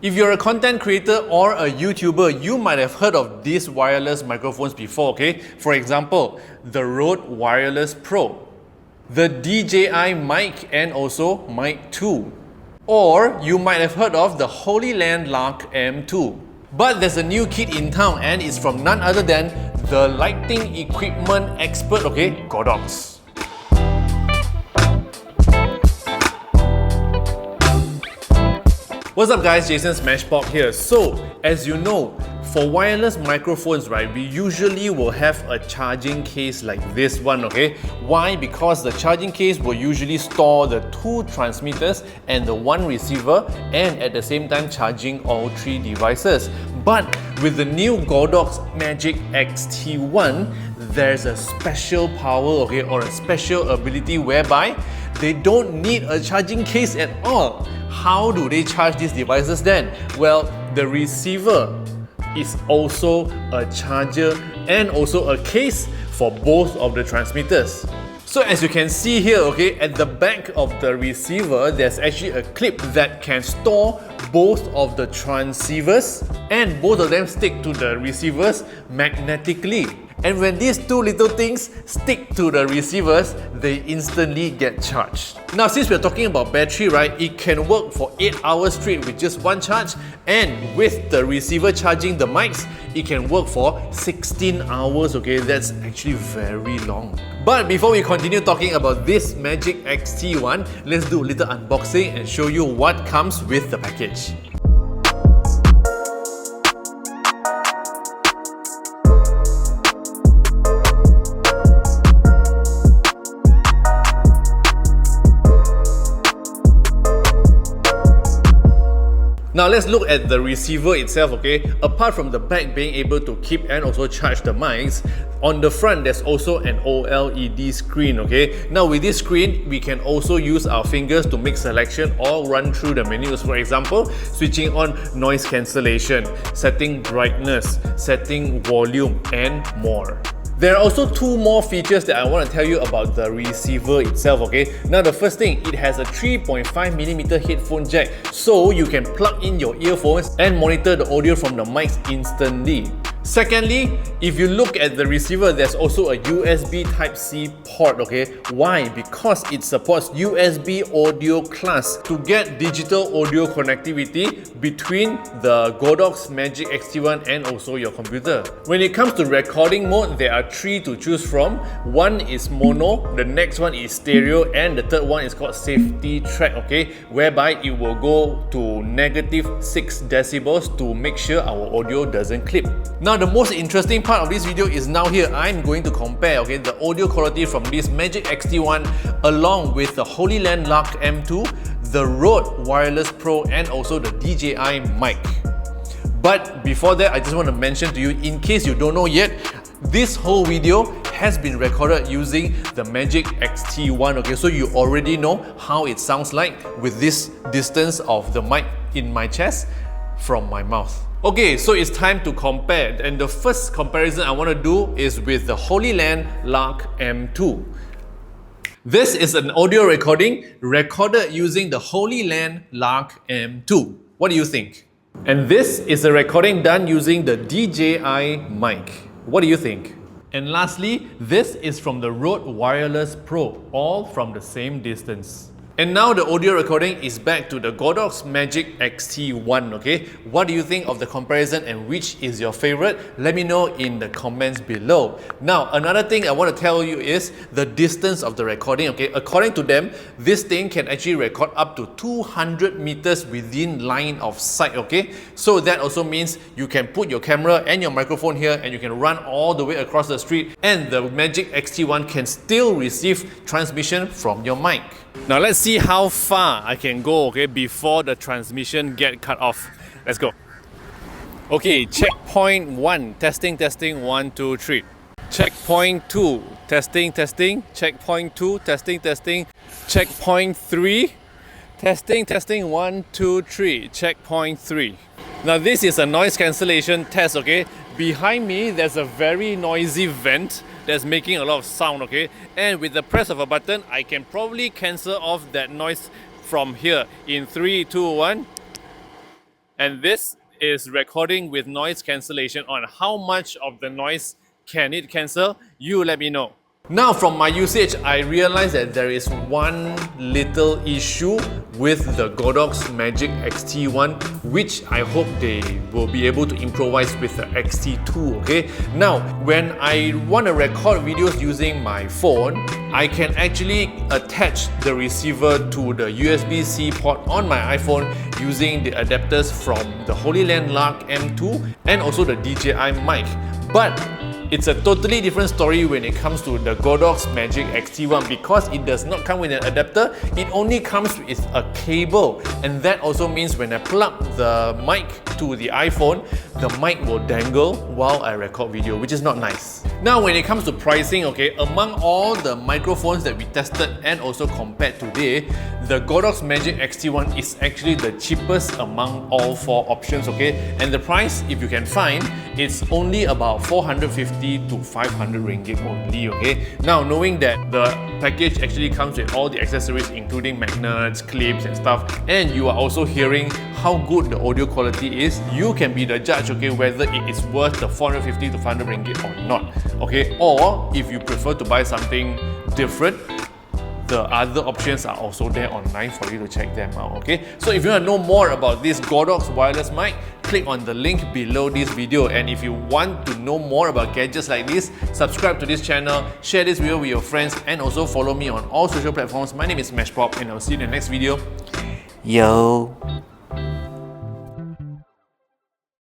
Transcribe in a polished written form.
If you're a content creator or a YouTuber, you might have heard of these wireless microphones before, okay? For example, the Rode Wireless Pro, the DJI mic and also Mic 2. Or you might have heard of the Holy Land Lark M2. But there's a new kit in town and it's from none other than the lighting equipment expert, okay, GODOX. What's up guys, Jason Smashpop here. So, as you know, for wireless microphones, right, we usually will have a charging case like this one, okay? Why? Because the charging case will usually store the 2 transmitters and the 1 receiver, and at the same time charging all 3 devices. But with the new GODOX Magic XT1, there's a special power, okay, or a special ability whereby they don't need a charging case at all. How do they charge these devices then? Well, the receiver is also a charger and also a case for both of the transmitters. So as you can see here, okay, at the back of the receiver, there's actually a clip that can store both of the transceivers, and both of them stick to the receivers magnetically. And when these 2 little things stick to the receivers, they instantly get charged. Now, since we're talking about battery, right, it can work for 8 hours straight with just 1 charge, and with the receiver charging the mics, it can work for 16 hours, okay? That's actually very long. But before we continue talking about this Magic XT1, let's do a little unboxing and show you what comes with the package. Now let's look at the receiver itself, okay? Apart from the back being able to keep and also charge the mics, on the front there's also an OLED screen, okay? Now with this screen, we can also use our fingers to make selection or run through the menus. For example, switching on noise cancellation, setting brightness, setting volume, and more. There are also 2 more features that I want to tell you about the receiver itself, okay? Now the first thing, it has a 3.5mm headphone jack, so you can plug in your earphones and monitor the audio from the mics instantly. Secondly, if you look at the receiver, there's also a USB Type-C port, okay? Why? Because it supports USB audio class to get digital audio connectivity between the GODOX Magic XT1 and also your computer. When it comes to recording mode, there are 3 to choose from. One is mono, the next one is stereo, and the third one is called safety track, okay? Whereby it will go to -6 decibels to make sure our audio doesn't clip. Now the most interesting part of this video is now here. I'm going to compare, okay, the audio quality from this Magic XT1 along with the Holy Land Lark M2, the Rode Wireless Pro, and also the DJI mic. But before that, I just want to mention to you, in case you don't know yet, this whole video has been recorded using the Magic XT1, okay? So you already know how it sounds like with this distance of the mic in my chest from my mouth. Okay, so it's time to compare, and the first comparison I want to do is with the Holy Land Lark M2. This is an audio recording recorded using the Holy Land Lark M2. What do you think? And this is a recording done using the DJI mic. What do you think? And lastly, this is from the Rode Wireless Pro, all from the same distance. And now the audio recording is back to the GODOX Magic XT1, okay? What do you think of the comparison and which is your favorite? Let me know in the comments below. Now, another thing I want to tell you is the distance of the recording, okay? According to them, this thing can actually record up to 200 meters within line of sight, okay? So that also means you can put your camera and your microphone here and you can run all the way across the street, and the Magic XT1 can still receive transmission from your mic. Now let's see how far I can go, okay, before the transmission get cut off. Let's go. Okay, checkpoint 1, testing, 1, 2, 3. Checkpoint 2, testing, checkpoint 2, testing, checkpoint 3, testing, 1, 2, 3, checkpoint 3. Now this is a noise cancellation test, okay? Behind me, there's a very noisy vent that's making a lot of sound, okay? And with the press of a button, I can probably cancel off that noise from here in 3, 2, 1. and this is recording with noise cancellation. On how much of the noise can it cancel? You let me know. Now from my usage, I realized that there is one little issue with the GODOX Magic XT1, which I hope they will be able to improvise with the XT2, okay? Now, when I want to record videos using my phone, I can actually attach the receiver to the USB-C port on my iPhone using the adapters from the Holy Land Lark M2 and also the DJI mic. But it's a totally different story when it comes to the GODOX Magic XT1 because it does not come with an adapter, it only comes with a cable, and that also means when I plug the mic to the iPhone, the mic will dangle while I record video, which is not nice. Now when it comes to pricing, okay, among all the microphones that we tested and also compared today, the GODOX Magic XT1 is actually the cheapest among all 4 options, okay? And the price, if you can find, it's only about 450 to 500 ringgit only, okay? Now, knowing that the package actually comes with all the accessories including magnets, clips and stuff, and you are also hearing how good the audio quality is, you can be the judge, okay, whether it is worth the 450 to 500 ringgit or not, okay? Or if you prefer to buy something different, the other options are also there online for you to check them out, okay? So if you want to know more about this GODOX wireless mic, click on the link below this video. And if you want to know more about gadgets like this, subscribe to this channel, share this video with your friends, and also follow me on all social platforms. My name is Smashpop, and I'll see you in the next video. Yo!